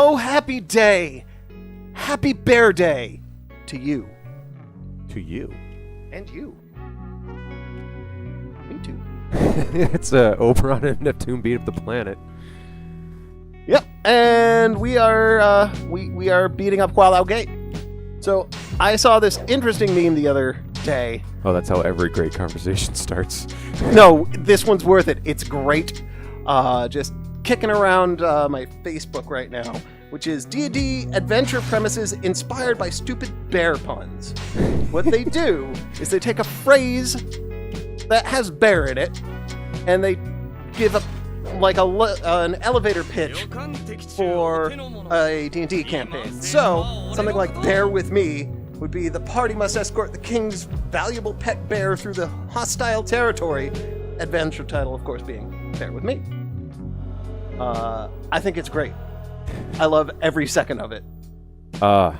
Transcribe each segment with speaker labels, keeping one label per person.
Speaker 1: Oh, happy day! Happy Bear Day! To you.
Speaker 2: To you.
Speaker 1: And you. Me too.
Speaker 2: It's Oberon and Neptune beat up the planet.
Speaker 1: Yep, and we are we are beating up Kuala Gate. So I saw this interesting meme the other day.
Speaker 2: Oh, that's how every great conversation starts.
Speaker 1: No, this one's worth it. It's great. Just kicking around my Facebook right now, which is D&D adventure premises inspired by stupid bear puns. What they do is they take a phrase that has bear in it, and they give an elevator pitch for a D&D campaign. So, something like Bear With Me would be the party must escort the king's valuable pet bear through the hostile territory. Adventure title, of course, being Bear With Me. I think it's great. I love every second of it.
Speaker 2: I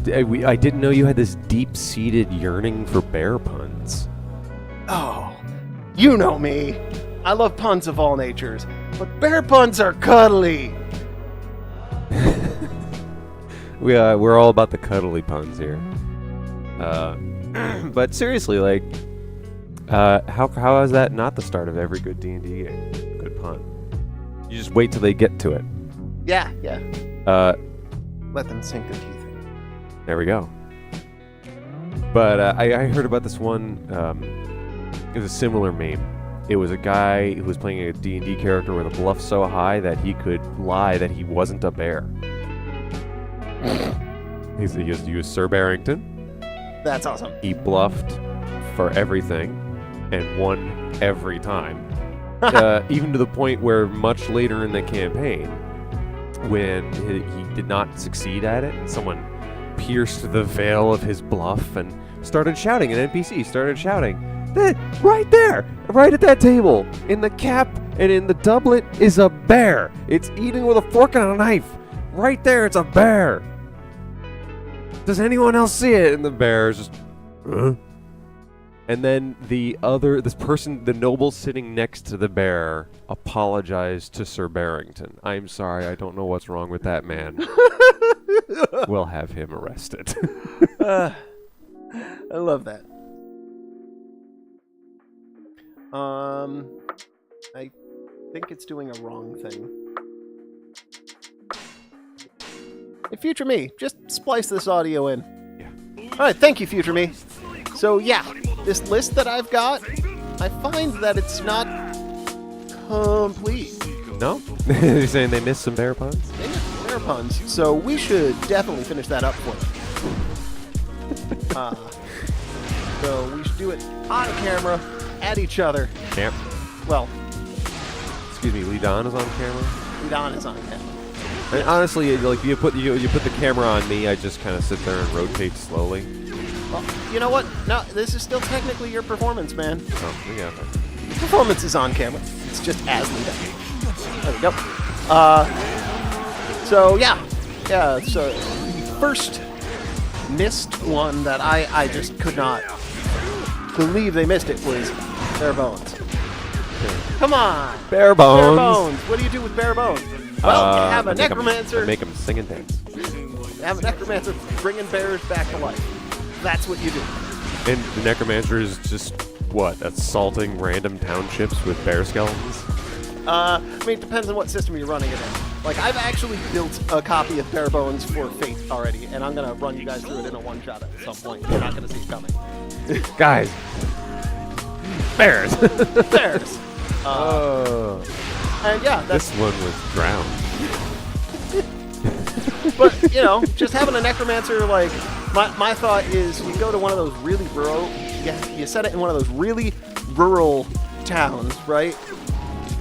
Speaker 2: didn't know you had this deep-seated yearning for bear puns.
Speaker 1: Oh, you know me. I love puns of all natures, but bear puns are cuddly.
Speaker 2: We're all about the cuddly puns here. But seriously, like, how is that not the start of every good D&D game? Good pun. You just wait till they get to it.
Speaker 1: Yeah. Let them sink their teeth in.
Speaker 2: There we go. But I heard about this one. It was a similar meme. It was a guy who was playing a D&D character with a bluff so high that he could lie that he wasn't a bear. He was Sir Barrington.
Speaker 1: That's awesome.
Speaker 2: He bluffed for everything and won every time. Even to the point where much later in the campaign, when he did not succeed at it, someone pierced the veil of his bluff and started shouting. An NPC started shouting, right there, right at that table, in the cap and in the doublet is a bear. It's eating with a fork and a knife. Right there, it's a bear. Does anyone else see it? And the bear is just, And then this person, the noble sitting next to the bear, apologized to Sir Barrington. I'm sorry, I don't know what's wrong with that man. We'll have him arrested.
Speaker 1: I love that. I think it's doing a wrong thing. Hey, Future Me, just splice this audio in.
Speaker 2: Yeah.
Speaker 1: Alright, thank you, Future Me. So, yeah, this list that I've got, I find that it's not complete.
Speaker 2: No? You're saying they missed some bear puns?
Speaker 1: They missed some bear puns, so we should definitely finish that up for them. So we should do it on camera, at each other. Well,
Speaker 2: excuse me, Lee Don is on camera?
Speaker 1: Lee Don is on camera.
Speaker 2: And honestly, like you put the camera on me, I just kind of sit there and rotate slowly.
Speaker 1: Well, you know what? No, this is still technically your performance, man.
Speaker 2: Oh, yeah.
Speaker 1: Performance is on camera. It's just as Lee Don. There we go. So yeah. So the first missed one that I just could not believe they missed it was bare bones. Come on,
Speaker 2: bare bones.
Speaker 1: Bare bones. What do you do with bare bones? Well, you have a necromancer.
Speaker 2: Make them sing and dance.
Speaker 1: You have a necromancer bringing bears back to life. That's what you do.
Speaker 2: And the necromancer is just what, assaulting random townships with bear skeletons?
Speaker 1: I mean, it depends on what system you're running it in. Like, I've actually built a copy of Bare Bones for Fate already, and I'm gonna run you guys through it in a one-shot at some point. You're not gonna see it coming.
Speaker 2: Guys. Bears.
Speaker 1: Bears. And yeah,
Speaker 2: this one was drowned.
Speaker 1: But, you know, just having a necromancer, like, my thought is you go to one of those really rural, you set it in one of those really rural towns, right?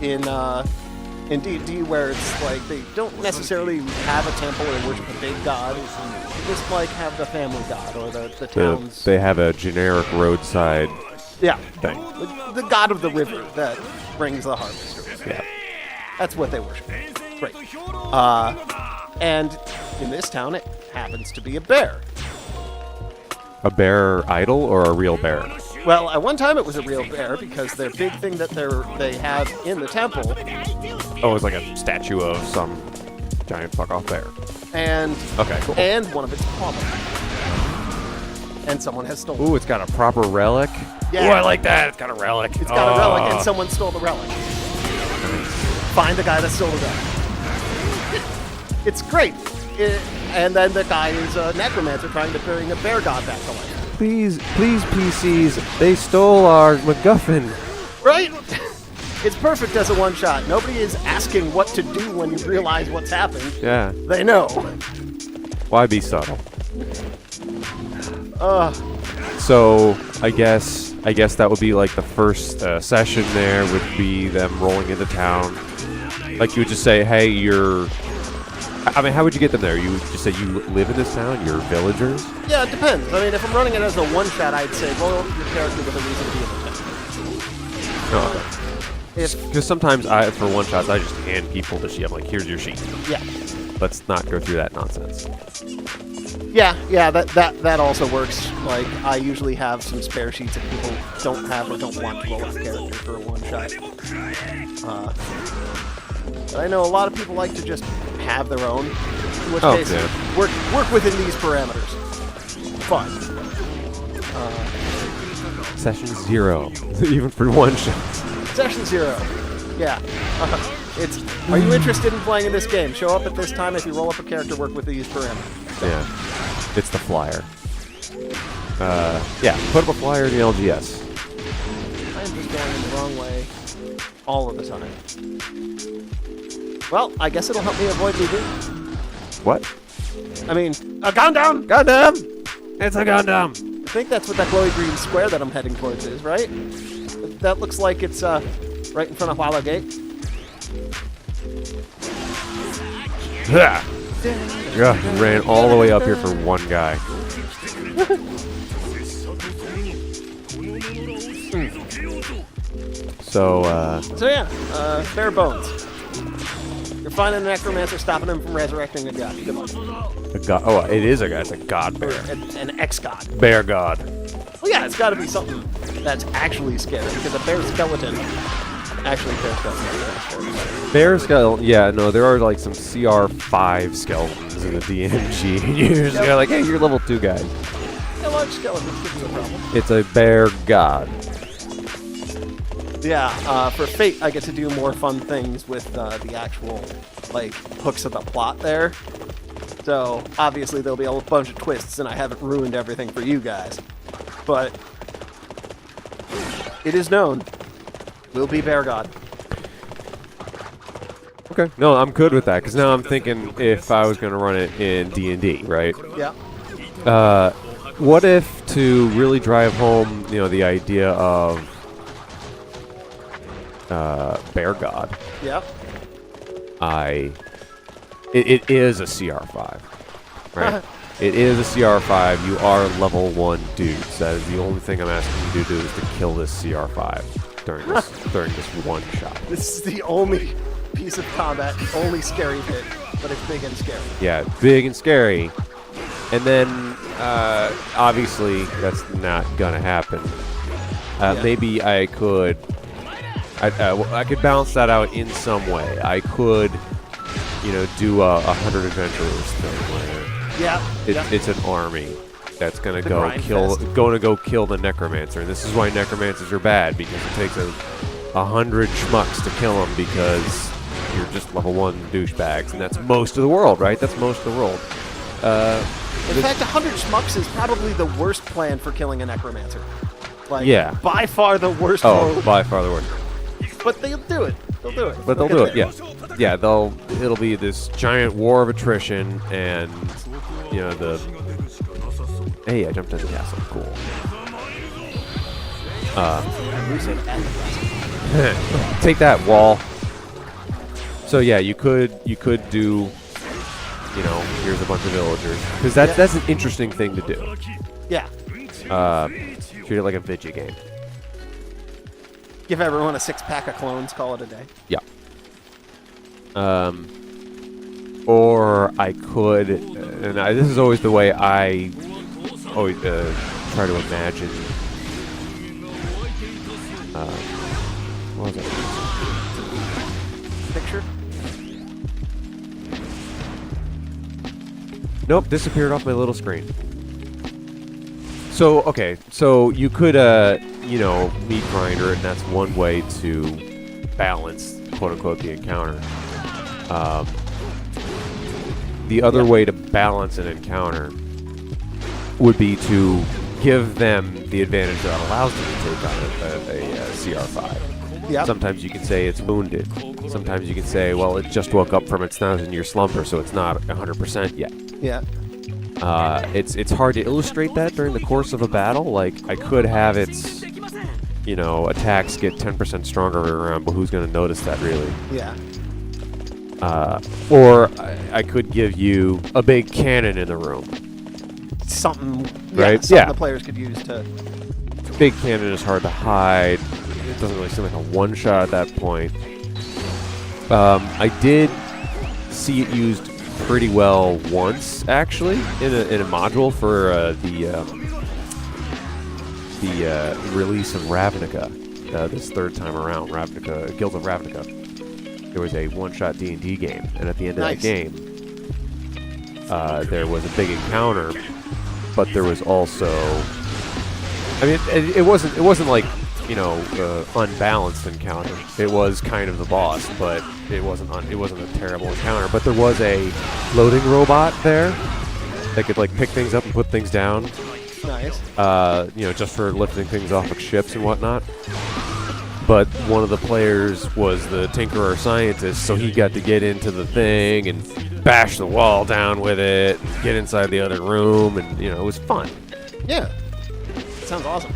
Speaker 1: In D&D, where it's like they don't necessarily have a temple or worship a big god. They just like have the family god or the town's.
Speaker 2: They have a generic roadside thing.
Speaker 1: The god of the river that brings the harvest.
Speaker 2: Yeah.
Speaker 1: That's what they worship. Great. And in this town, it happens to be a bear.
Speaker 2: A bear idol or a real bear?
Speaker 1: Well, at one time it was a real bear because their big thing that they have in the temple.
Speaker 2: Oh, it's like a statue of some giant fuck off bear.
Speaker 1: And
Speaker 2: Okay, cool.
Speaker 1: and one of its problems. And someone has stolen.
Speaker 2: Ooh, it's got a proper relic.
Speaker 1: Yeah.
Speaker 2: Ooh, I like that. It's got a relic.
Speaker 1: It's got a relic, and someone stole the relic. Find the guy that stole the relic. It's great. And then the guy is a necromancer trying to bring a bear god back to life.
Speaker 2: Please, PCs, they stole our MacGuffin.
Speaker 1: Right? It's perfect as a one-shot. Nobody is asking what to do when you realize what's happened.
Speaker 2: Yeah.
Speaker 1: They know.
Speaker 2: Why be subtle? So I guess that would be like the first session. There would be them rolling into town. Like you would just say, "Hey, I mean, how would you get them there? You would just say you live in this town. You're villagers."
Speaker 1: Yeah, it depends. I mean, if I'm running it as a one-shot, I'd say roll your character with a reason to be in the town.
Speaker 2: Oh, okay. Because sometimes for one shots, I just hand people the sheet. I'm like, "Here's your sheet."
Speaker 1: Yeah.
Speaker 2: Let's not go through that nonsense.
Speaker 1: Yeah, that also works. Like, I usually have some spare sheets if people don't have or don't want to roll up a character for a one-shot. But I know a lot of people like to just have their own, in which case,
Speaker 2: yeah.
Speaker 1: work within these parameters. Fun.
Speaker 2: Session 0, even for one shots.
Speaker 1: Session 0. Yeah. Are you interested in playing in this game? Show up at this time. If you roll up a character, work with these parameters.
Speaker 2: Yeah. It's the flyer. Yeah, put up a flyer in the LGS.
Speaker 1: I'm just going in the wrong way all of the time. Well, I guess it'll help me avoid losing.
Speaker 2: What?
Speaker 1: I mean, a Gundam!
Speaker 2: Gundam! It's a Gundam!
Speaker 1: I think that's what that glowy green square that I'm heading towards is, right? That looks like it's right in front of Wallow Gate.
Speaker 2: Yeah, ran all the way up here for one guy. So
Speaker 1: yeah, bare bones. You're finding a necromancer, stopping him from resurrecting a god. Good luck.
Speaker 2: a god. Oh, it is a guy. It's a god bear.
Speaker 1: An ex-god.
Speaker 2: Bear god.
Speaker 1: Well, yeah, it's got to be something that's actually scary, because a bear skeleton... Actually, bear skeleton.
Speaker 2: Bear skeleton. Yeah, no, there are like some CR5 skeletons in the DMG. You're just like, hey, you're level 2 guys.
Speaker 1: Yeah, large skeletons could be a problem.
Speaker 2: It's a bear god.
Speaker 1: Yeah, for Fate, I get to do more fun things with the actual, like, hooks of the plot there. So, obviously, there'll be a bunch of twists, and I haven't ruined everything for you guys. But it is known. We'll be Bear God.
Speaker 2: Okay. No, I'm good with that, because now I'm thinking if I was going to run it in D&D, right?
Speaker 1: Yeah.
Speaker 2: What if, to really drive home, the idea of Bear God,
Speaker 1: Yeah.
Speaker 2: it is a CR5, right? It is a CR5. You are level 1 dudes. That is the only thing I'm asking you to do is to kill this CR5 during this one shot.
Speaker 1: This is the only piece of combat, only scary bit, but it's big and scary.
Speaker 2: Yeah, big and scary. And then, obviously, that's not gonna happen.
Speaker 1: Yeah.
Speaker 2: Maybe I could balance that out in some way. I could, do a 100 adventurers thing where it's an army that's gonna go kill the necromancer. And this is why necromancers are bad, because it takes 100 schmucks to kill them, because you're just level 1 douchebags, and that's most of the world, right? That's most of the world.
Speaker 1: In fact, 100 schmucks is probably the worst plan for killing a necromancer. Like,
Speaker 2: yeah.
Speaker 1: By far the worst.
Speaker 2: Oh, by far the worst.
Speaker 1: But they'll do it. They'll do it.
Speaker 2: But they'll do it, yeah. Yeah, it'll be this giant war of attrition, and, hey, I jumped in the castle. Cool. Take that, wall. So yeah, you could do, here's a bunch of villagers, because that's an interesting thing to do.
Speaker 1: Yeah.
Speaker 2: Treat it like a video game.
Speaker 1: Give everyone a 6-pack of clones, call it a day.
Speaker 2: Yeah. Or I could, this is always the way I always try to imagine.
Speaker 1: Picture?
Speaker 2: Nope, disappeared off my little screen. So, okay, so you could, meat grinder, and that's one way to balance, quote-unquote, the encounter. The other way to balance an encounter would be to give them the advantage that allows them to take on a CR5.
Speaker 1: Yep.
Speaker 2: Sometimes you can say it's wounded. Sometimes you can say, well, it just woke up from its 1,000-year slumber, so it's not 100% yet.
Speaker 1: Yeah.
Speaker 2: It's hard to illustrate that during the course of a battle. Like, I could have its, attacks get 10% stronger every round, but who's going to notice that, really?
Speaker 1: Yeah.
Speaker 2: Or I could give you a big cannon in the room.
Speaker 1: Something,
Speaker 2: right?
Speaker 1: Something the players could use to...
Speaker 2: Big cannon is hard to hide. It doesn't really seem like a one-shot at that point. I did see it used pretty well once, actually, in a module for the release of Ravnica, this third time around, Guild of Ravnica. There was a one-shot D&D game, and at the end of that game, there was a big encounter, but there was also, it wasn't like, unbalanced encounter. It was kind of the boss, but it wasn't a terrible encounter. But there was a floating robot there that could like pick things up and put things down.
Speaker 1: Nice.
Speaker 2: Just for lifting things off of ships and whatnot. But one of the players was the Tinkerer scientist, so he got to get into the thing and bash the wall down with it, and get inside the other room, and it was fun.
Speaker 1: Yeah. Sounds awesome.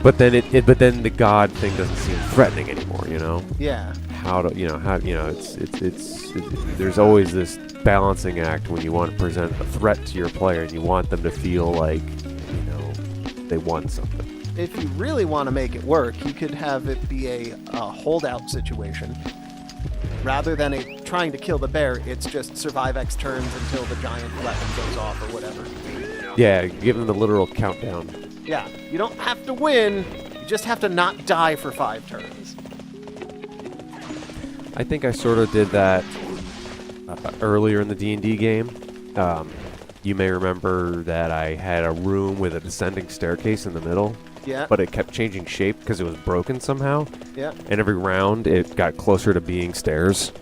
Speaker 2: But then the god thing doesn't seem threatening anymore,
Speaker 1: Yeah.
Speaker 2: There's always this balancing act when you want to present a threat to your player and you want them to feel like, they won something.
Speaker 1: If you really want to make it work, you could have it be a holdout situation. Rather than trying to kill the bear, it's just survive X turns until the giant weapon goes off or whatever.
Speaker 2: Yeah, give them the literal countdown.
Speaker 1: Yeah, you don't have to win, you just have to not die for 5 turns.
Speaker 2: I think I sort of did that earlier in the D&D game. You may remember that I had a room with a descending staircase in the middle.
Speaker 1: Yeah.
Speaker 2: But it kept changing shape because it was broken somehow.
Speaker 1: Yeah.
Speaker 2: And every round, it got closer to being stairs.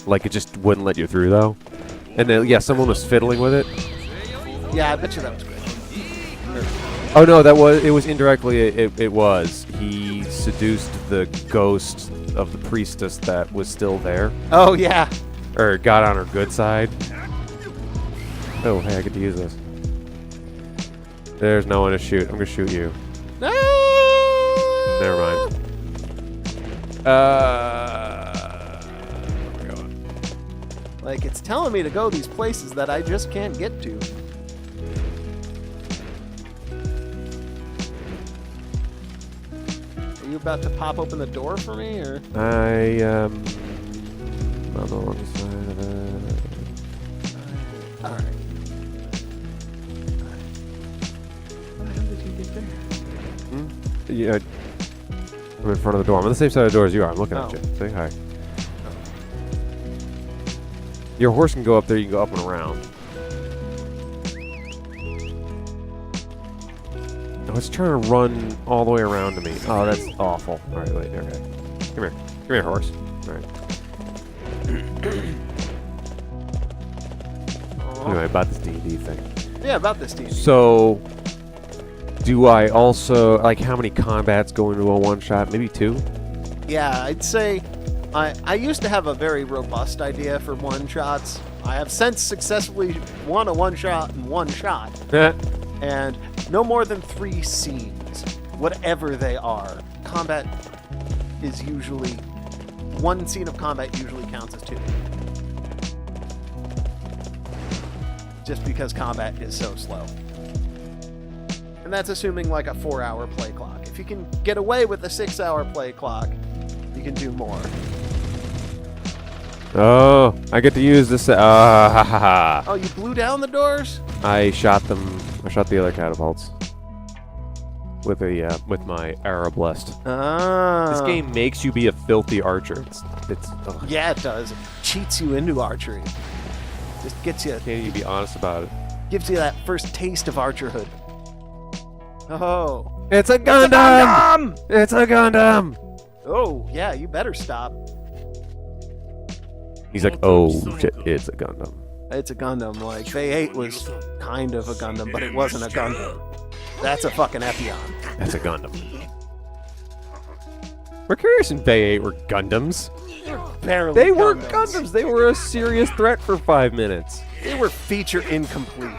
Speaker 2: Like, it just wouldn't let you through, though. And then, someone was fiddling with it.
Speaker 1: Yeah, I bet you that was great.
Speaker 2: Oh, no, it was indirectly, it was. He seduced the ghost of the priestess that was still there.
Speaker 1: Oh, yeah.
Speaker 2: Or got on her good side. Oh, hey, I get to use this. There's no one to shoot. I'm going to shoot you.
Speaker 1: No!
Speaker 2: Never mind. Where am I going?
Speaker 1: Like, it's telling me to go these places that I just can't get to. Are you about to pop open the door for me, or?
Speaker 2: I am on the wrong side of it.
Speaker 1: Alright. How the hell did you get there?
Speaker 2: Yeah, I'm in front of the door. I'm on the same side of the door as you are. I'm looking at
Speaker 1: Oh.
Speaker 2: you. Say hi. Your horse can go up there. You can go up and around. I was trying to run all the way around to me. Oh, that's awful. All right, wait. Okay. Come here. Come here, horse. All right. Anyway, about this D&D thing.
Speaker 1: Yeah, about this team.
Speaker 2: So, do I also, like, how many combats go into a one-shot? Maybe 2?
Speaker 1: Yeah, I'd say I used to have a very robust idea for one-shots. I have since successfully won a one-shot in one shot. And no more than 3 scenes, whatever they are. Combat is usually... 1 scene of combat usually counts as 2. Just because combat is so slow. And that's assuming like a 4-hour play clock. If you can get away with a 6-hour play clock, you can do more.
Speaker 2: Oh, I get to use this.
Speaker 1: Oh, you blew down the doors?
Speaker 2: I shot them. I shot the other catapults with my arrow blessed.
Speaker 1: Ah.
Speaker 2: This game makes you be a filthy archer. It's
Speaker 1: Yeah, it does. It cheats you into archery. Just gets you,
Speaker 2: Can't even be honest about it.
Speaker 1: gives you that first taste of archerhood. Oh.
Speaker 2: It's a Gundam! It's a Gundam!
Speaker 1: Oh, yeah, you better stop.
Speaker 2: He's like, oh shit, it's a Gundam.
Speaker 1: It's a Gundam. Like, Bay 8 was kind of a Gundam, but it wasn't a Gundam. That's a fucking Epion.
Speaker 2: That's a Gundam. Mercurius and Bay 8 were Gundams.
Speaker 1: Barely
Speaker 2: They were Gundams. They were a serious threat for 5 minutes.
Speaker 1: They were feature incomplete.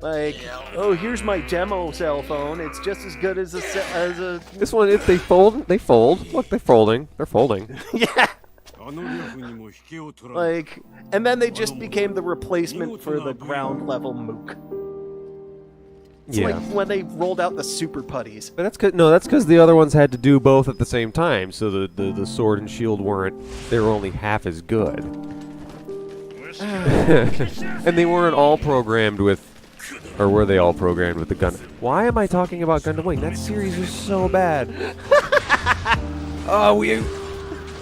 Speaker 1: Like, oh, here's my demo cell phone. It's just as good as a.
Speaker 2: This one, if they fold, they fold. Look, they're folding. They're folding.
Speaker 1: Yeah. Like, and then they just became the replacement for the ground level Mook. It's like when they rolled out the super putties.
Speaker 2: But that's because the other ones had to do both at the same time. So the sword and shield they were only half as good. And they weren't all programmed with, or were they all programmed with the Gundam? Why am I talking about Gundam Wing? That series is so bad.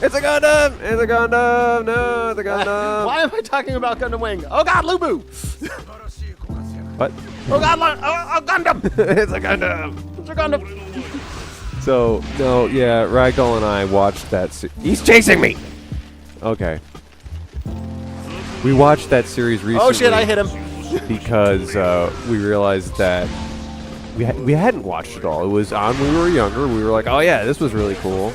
Speaker 2: It's a Gundam! It's a Gundam! No, it's a Gundam!
Speaker 1: Why am I talking about Gundam Wing? Oh god, Lubu!
Speaker 2: What?
Speaker 1: Oh god, Gundam!
Speaker 2: It's a Gundam!
Speaker 1: It's a Gundam!
Speaker 2: So, no, yeah, Ragdoll and I watched that He's chasing me! Okay. We watched that series recently.
Speaker 1: Oh shit, I hit him!
Speaker 2: Because we realized that we hadn't watched it all. It was on when we were younger. We were like, oh yeah, this was really cool.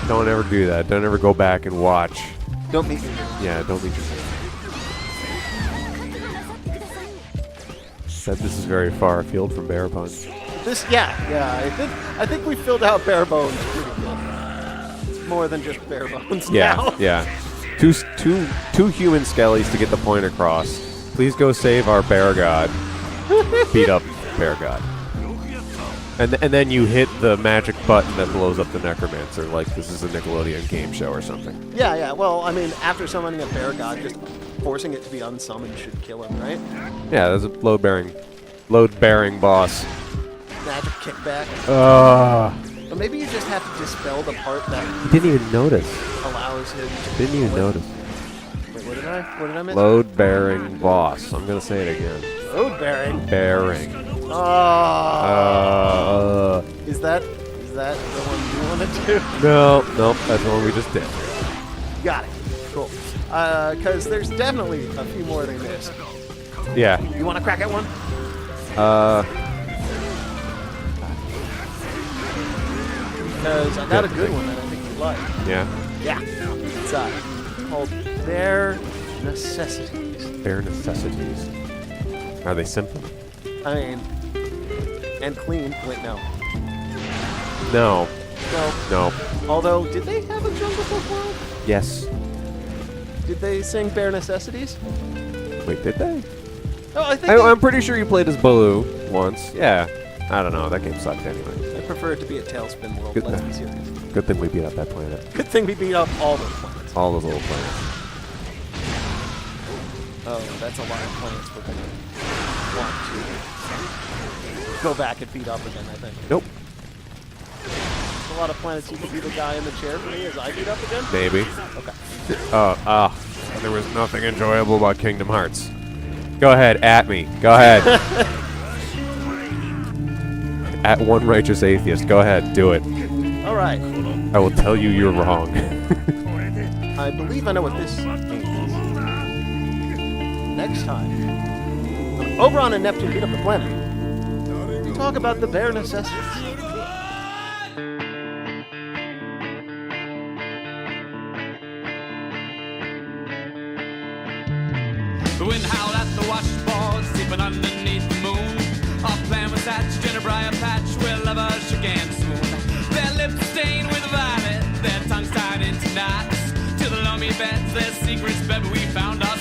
Speaker 2: Don't ever do that. Don't ever go back and watch.
Speaker 1: Don't meet me.
Speaker 2: Yeah, don't meet your Said this is very far afield from Bare Bones.
Speaker 1: I think we filled out bare bones pretty good. It's more than just bare bones now.
Speaker 2: Yeah. Two human skellies to get the point across. Please go save our bear god. Beat up bear god. And then you hit the magic button that blows up the necromancer, like this is a Nickelodeon game show or something.
Speaker 1: Yeah. Well, I mean, after summoning a bear god, just forcing it to be unsummoned should kill him, right?
Speaker 2: Yeah, there's a load bearing boss.
Speaker 1: Magic kickback. But maybe you just have to dispel the part that
Speaker 2: He didn't even notice.
Speaker 1: allows him to...
Speaker 2: Didn't even notice.
Speaker 1: Wait, what did I miss?
Speaker 2: Load bearing boss. I'm gonna say it again.
Speaker 1: Load bearing.
Speaker 2: Bearing.
Speaker 1: Is that the one you want to do?
Speaker 2: No, that's the one we just did.
Speaker 1: Got it. Cool. Because there's definitely a few more they missed.
Speaker 2: Yeah.
Speaker 1: You want to crack at one? Because I got a good one that I think you'd like.
Speaker 2: Yeah.
Speaker 1: Yeah. It's called Bare Necessities.
Speaker 2: Bare necessities. Are they simple?
Speaker 1: I mean, and clean. Wait, no.
Speaker 2: No.
Speaker 1: No. Although, did they have a Jungle Book world?
Speaker 2: Yes.
Speaker 1: Did they sing Bare Necessities?
Speaker 2: Wait, did they?
Speaker 1: Oh, I think
Speaker 2: I'm pretty sure you played as Baloo once. Yeah. I don't know. That game sucked anyway.
Speaker 1: I prefer it to be a Tailspin world.
Speaker 2: Good
Speaker 1: Let's
Speaker 2: thing.
Speaker 1: be serious.
Speaker 2: Good thing we beat up that planet.
Speaker 1: Good thing we beat up all those planets.
Speaker 2: All those little planets.
Speaker 1: Oh, that's a lot of planets we're going to want to go back and beat up again, I think.
Speaker 2: Nope.
Speaker 1: There's a lot of planets you could be the guy in the chair for me as I beat up again?
Speaker 2: Maybe.
Speaker 1: Okay.
Speaker 2: There was nothing enjoyable about Kingdom Hearts. Go ahead, at me. Go ahead. At one righteous atheist. Go ahead, do it.
Speaker 1: All right.
Speaker 2: I will tell you you're wrong.
Speaker 1: I believe I know what this means. Next time, when Oberon and Neptune beat up the planet, we talk about the bare necessities.
Speaker 3: The wind howled at the washboard, sleeping underneath the moon. Our plan was hatched in a briar patch where lovers shook and swooned. Their lips stained with violet, their tongues tied into knots. To the loamy beds, their secrets, baby, we found our